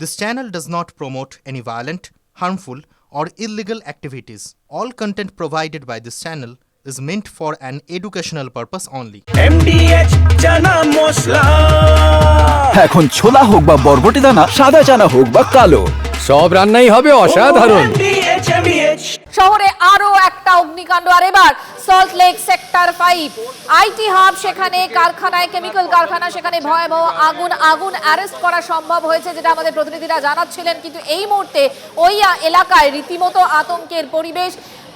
This channel does not promote any violent, harmful, or illegal activities. All content provided by this channel is meant for an educational purpose only. MDH chana masala এখন ছোলা হোক বা বরবটি দানা, সাদা চানা হোক বা কালো, সব রান্নাই হবে অসাধারণ। MDH শহরে আরো একটা অগ্নিকাণ্ড, আর এবার salt lake sector 5 IT hub, সেখানে কারখানায়, কেমিক্যাল কারখানা, সেখানে ভয়াবহ আগুন অ্যারেস্ট করা সম্ভব হয়েছে, যেটা আমাদের প্রতিনিধিরা জানাচ্ছিলেন। কিন্তু এই মুহূর্তে ওই এলাকায় রীতিমতো আতঙ্কের পরিবেশ।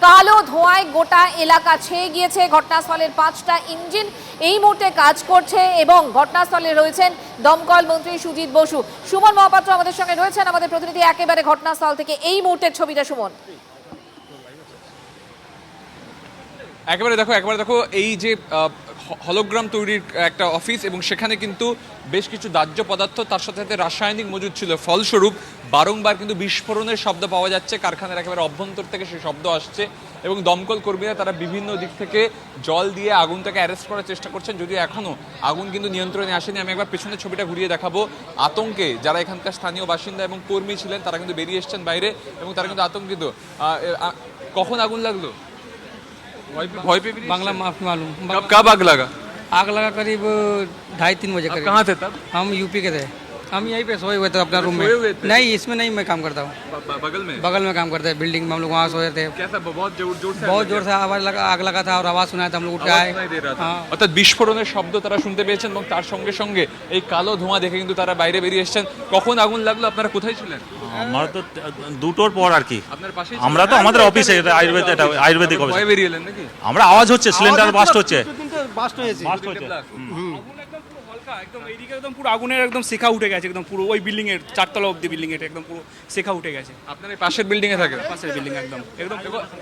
কালো ধোঁয়ায় গোটা এলাকা ছেয়ে গিয়েছে। ঘটনাস্থলের 5টা ইঞ্জিন এই মুহূর্তে কাজ করছে এবং ঘটনাস্থলে রয়েছেন দমকল মন্ত্রী সুজিত বসু। সুমন মহাপাত্র আমাদের সঙ্গে রয়েছেন, আমাদের প্রতিনিধি একেবারে ঘটনাস্থল থেকে এই মুহূর্তের ছবিটা। সুমন, একবারে দেখো এই যে হলোগ্রাম তৈরির একটা অফিস, এবং সেখানে কিন্তু বেশ কিছু দাহ্য পদার্থ, তার সাথে সাথে রাসায়নিক মজুদ ছিল। ফলস্বরূপ বারংবার কিন্তু বিস্ফোরণের শব্দ পাওয়া যাচ্ছে। কারখানার একেবারে অভ্যন্তর থেকে সেই শব্দ আসছে এবং দমকল কর্মীরা তারা বিভিন্ন দিক থেকে জল দিয়ে আগুনটাকে অ্যারেস্ট করার চেষ্টা করছেন, যদিও এখনও আগুন কিন্তু নিয়ন্ত্রণে আসেনি। আমি একবার পেছনের ছবিটা ঘুরিয়ে দেখাবো। আতঙ্কে যারা এখানকার স্থানীয় বাসিন্দা এবং কর্মী ছিলেন তারা কিন্তু বেরিয়ে এসছেন বাইরে এবং তারা কিন্তু আতঙ্কিত। কখন আগুন লাগলো? भय पे बांग्ला माफ मालूम। कब आग लगा? आग लगा करीब 2:30-3 बजे करीब। कहाँ थे तब? हम यूपी के थे। हम यहीं पे सोए हुए थे अपना रूम में। नहीं, इसमें नहीं, मैं काम करता हूँ बगल में काम करते हैं बिल्डिंग में। हम लोग वहाँ सोए थे। कैसा? बहुत जोर से आग लगा था और आवाज सुनाया था। हम लोग उठ के आए। অর্থাৎ বিস্ফোরণের শব্দ তারা শুনতে পেয়েছেন এবং তার সঙ্গে সঙ্গে এই কালো ধোঁয়া দেখে কিন্তু তারা বাইরে বেরিয়ে এসেছেন। কখন আগুন লাগলো? আপনারা কোথায় ছিলেন? আমরা তো দুটোর পর আর কি। আপনার পাশে আমরা তো আমাদের অফিসে আয়ুর্বেদিক অফিস। ভয় বেরিয়ে এলেন নাকি? আমরা আওয়াজ হচ্ছে, সিলিন্ডার বাস্ট হচ্ছে। একদম এইদিকে একদম পুরো আগুনের একদম শেখা উঠে গেছে, একদম পুরো ওই বিল্ডিং এর 4তলা অবধি বিল্ডিং এর একদম পুরো শেখা উঠে গেছে। আপনার এই পাশের বিল্ডিং এ থাকে? পাশের বিল্ডিং একদম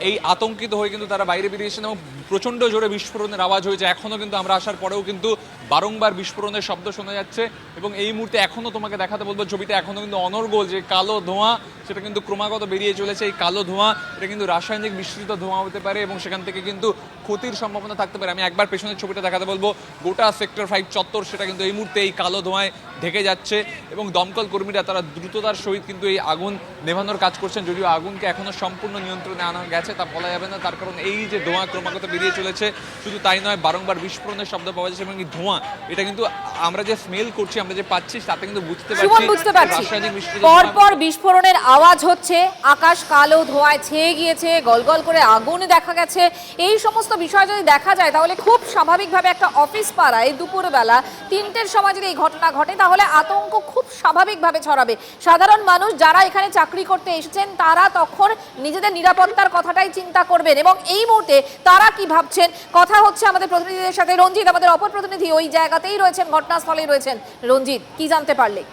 এই আতঙ্কিত হয়ে কিন্তু তারা বাইরে বেরিয়েছেন এবং প্রচন্ড জোরে বিস্ফোরণের আওয়াজ হয়েছে। এখনো কিন্তু আমরা আসার পরেও কিন্তু বারংবার বিস্ফোরণের শব্দ শোনা যাচ্ছে এবং এই মুহূর্তে এখনো তোমাকে দেখাতে বলবো ছবিটা, এখনো কিন্তু অনর্গল যে কালো ধোঁয়া সেটা কিন্তু ক্রমাগত বেরিয়ে চলেছে। এই কালো ধোঁয়া এটা কিন্তু রাসায়নিক মিশ্রিত ধোঁয়া হতে পারে এবং সেখান থেকে কিন্তু ক্ষতির সম্ভাবনা থাকতে পারে। আমি একবার পেছনের ছবিটা দেখাতে বলবো। গোটা সেক্টর 5 চত্বর সেটা কিন্তু এই মুহূর্তে এই কালো ধোঁয়ায় ঢেকে যাচ্ছে এবং দমকল কর্মীরা তারা দ্রুততার সহিত কিন্তু এই আগুন নেভানোর কাজ করছেন। যদিও আগুনকে এখনো সম্পূর্ণ নিয়ন্ত্রণে আনা গেছে তা বলা যাবে না, তার কারণ এই যে ধোঁয়া ক্রমাগত বেরিয়ে চলেছে। শুধু তাই নয়, বারংবার বিস্ফোরণের শব্দ পাওয়া যাচ্ছে এবং এই ধোঁয়া এটা কিন্তু আমরা যে স্মেল করছি, আমরা যে পাচ্ছি তাতে কিন্তু বুঝতে পারছি রাসায়নিক মিশ্রিত। পরপর বিস্ফোরণের আওয়াজ হচ্ছে, আকাশ কালো ধোঁয়ায় ছেয়ে গিয়েছে, গলগল করে আগুন দেখা গেছে। এই সমস্ত বিষয় যদি দেখা যায় তাহলে খুব স্বাভাবিকভাবে একটা অফিস পাড়ায় দুপুরবেলা 3টের সময় যদি এই ঘটনা ঘটে তাহলে আতঙ্ক খুব স্বাভাবিকভাবে ছড়াবে। সাধারণ মানুষ যারা এখানে চাকরি করতে এসেছেন তারা তখন নিজেদের নিরাপত্তার কথাটাই চিন্তা করবেন এবং এই মুহূর্তে তারা কি ভাবছেন কথা হচ্ছে আমাদের প্রতিনিধিদের সাথে। রঞ্জিত, আমাদের অপর প্রতিনিধি ওই জায়গাতেই রয়েছেন, ঘটনাস্থলেই রয়েছেন। রঞ্জিত, কি জানতে পারলে?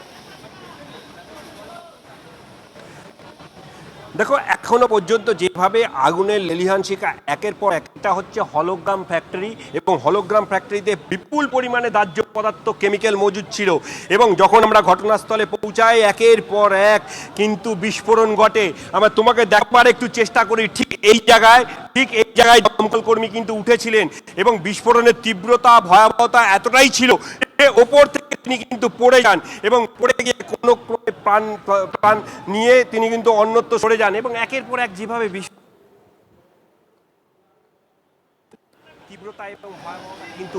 দেখো, এখনো পর্যন্ত যেভাবে আগুনের লেলিহান শিখা একের পর একটা হচ্ছে হলোগ্রাম ফ্যাক্টরি, এবং হলোগ্রাম ফ্যাক্টরিতে বিপুল পরিমাণে দাহ্য পদার্থ কেমিক্যাল মজুদ ছিল এবং যখন আমরা ঘটনাস্থলে পৌঁছাই একের পর এক কিন্তু বিস্ফোরণ ঘটে। আমরা তোমাকে দেখবার একটু চেষ্টা করি। ঠিক এই জায়গায় দমকল কর্মী কিন্তু উঠেছিলেন এবং বিস্ফোরণের তীব্রতা ভয়াবহতা এতটাই ছিল ওপর থেকে তিনি কিন্তু পড়ে যান এবং পড়ে গিয়ে কোনো প্রাণ নিয়ে তিনি কিন্তু অন্যত্র সরে যান এবং একের পর এক যেভাবে তীব্রতা এবং ভয়াবহতা কিন্তু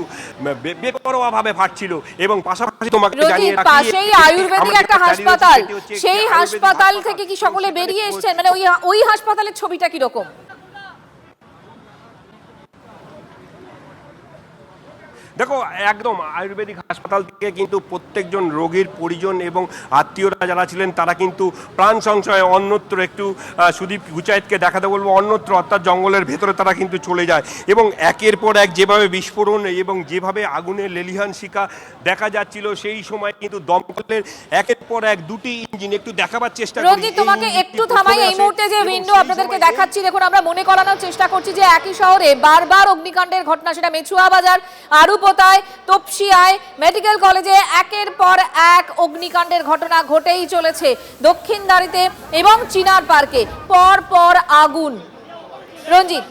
বেপরোয়াভাবে ফাটছিল। এবং পাশাপাশি তোমাকে জানিয়ে রাখি, পাশেই আয়ুর্বেদিক একটা হাসপাতাল, সেই হাসপাতাল থেকে কি সকলে বেরিয়ে এসেছেন? মানে ওই হাসপাতালের ছবিটা কি রকম? দেখো, একদম আয়ুর্বেদিক হাসপাতাল থেকে কিন্তু প্রত্যেকজন রোগীর পরিজন এবং আত্মীয়রা যারা ছিলেন তারা কিন্তু প্রাণ সংশয়ে অন্যত্র একটু সুদীপ গুচায়েতকে দেখাতে বলবো, অন্যত্র অর্থাৎ জঙ্গলের ভেতরে তারা কিন্তু চলে যায় এবং একের পর এক যেভাবে বিস্ফোরণ এবং যেভাবে আগুনের লেলিহান শিখা দেখা যাচ্ছিল সেই সময় কিন্তু দমকলের একের পর এক 2টি ইঞ্জিন একটু দেখাবার চেষ্টা করি। রঞ্জিত, তোমাকে একটু থামাই। এই মুহূর্তে যে উইন্ডো আপনাদেরকে দেখাচ্ছি, দেখুন আমরা মনে করানোর চেষ্টা করছি যে একই শহরে বারবার অগ্নিকাণ্ডের ঘটনা, সেটা মেছুয়া বাজার, আরুপোতায়, তপসিয়ায়, মেডিকেল কলেজে একের পর এক অগ্নিকাণ্ডের ঘটনা ঘটেই চলেছে। দক্ষিণদারিতে এবং চিনার পার্কে পর পর আগুন। রঞ্জিত,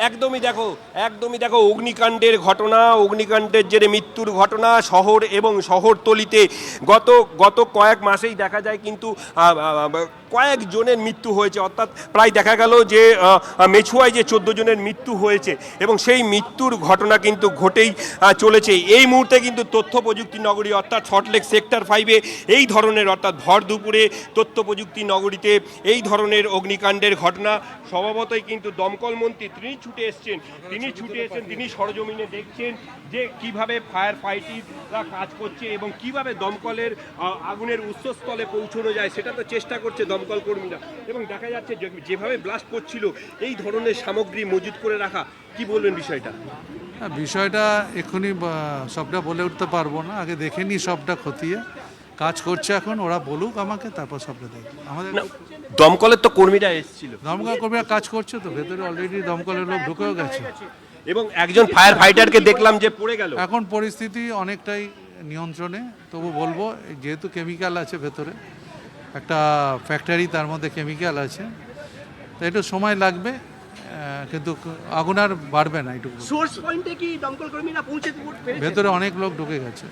একদমই দেখো অগ্নিকাণ্ডের ঘটনা, অগ্নিকাণ্ডের জেরে মৃত্যুর ঘটনা শহর এবং শহরতলিতে গত কয়েক মাসেই দেখা যায় কিন্তু কয়েকজনের মৃত্যু হয়েছে, অর্থাৎ প্রায় দেখা গেল যে মেছুয়ায় যে 14 জনের মৃত্যু হয়েছে এবং সেই মৃত্যুর ঘটনা কিন্তু ঘটেই চলেছে। এই মুহূর্তে কিন্তু তথ্য প্রযুক্তি নগরী অর্থাৎ সল্টলেক সেক্টর 5-এ এই ধরনের অর্থাৎ ভর দুপুরে তথ্য প্রযুক্তি নগরীতে এই ধরনের অগ্নিকাণ্ডের ঘটনা স্বভাবতই কিন্তু দমকল মন্ত্রী তিনি ছুটে এসছেন, তিনি সরজমিনে দেখছেন যে কিভাবে ফায়ার ফাইটাররা কাজ করছে এবং কিভাবে দমকলের আগুনের উৎসস্থলে পৌঁছানো যায় সেটা তো চেষ্টা করছে দমকল কর্মীরা। এবং দেখা যাচ্ছে যেভাবে ব্লাস্ট করছিল এই ধরনের সামগ্রী মজুত করে রাখা, কি বলবেন বিষয়টা? বিষয়টা এক্ষুনি সবটা বলে উঠতে পারবো না, আগে দেখে নি সবটা খতিয়ে কাজ করছে, এখন ওরা বলুক আমাকে, তারপর সবটা দেখব। আমাদের দমকলের তো কর্মীরা এসেছিল, দমকল কর্মীরা কাজ করছে তো, ভেতরে অলরেডি দমকলের লোক ঢুকেও গেছে এবং একজন ফায়ার ফাইটারকে দেখলাম যে পড়ে গেল। এখন পরিস্থিতি অনেকটাই নিয়ন্ত্রণে, তবু বলবো যেহেতু কেমিক্যাল আছে ভেতরে, একটা ফ্যাক্টরি তার মধ্যে কেমিক্যাল আছে, তো একটু সময় লাগবে, কিন্তু আগুন আর বাড়বে না। একটু সোর্স পয়েন্টে কি দমকল কর্মীরা পৌঁছে পেরেছে? ভেতরে অনেক লোক ঢুকে গেছে,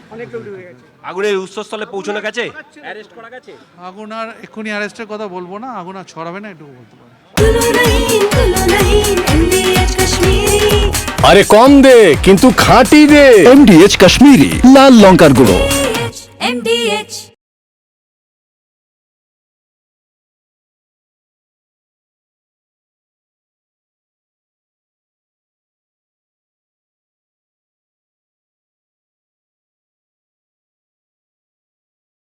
আগুনের উৎসস্থলে পৌঁছানো গেছে, অ্যারেস্ট করা গেছে। আগুন আর এক্ষুনি অ্যারেস্টের কথা বলবো না, আগুন আর ছড়াবে না, এটুকু বলতে পারি। আরে কম দে কিন্তু খাঁটি দে। MDH কাশ্মীরি লাল লঙ্কার গুঁড়ো।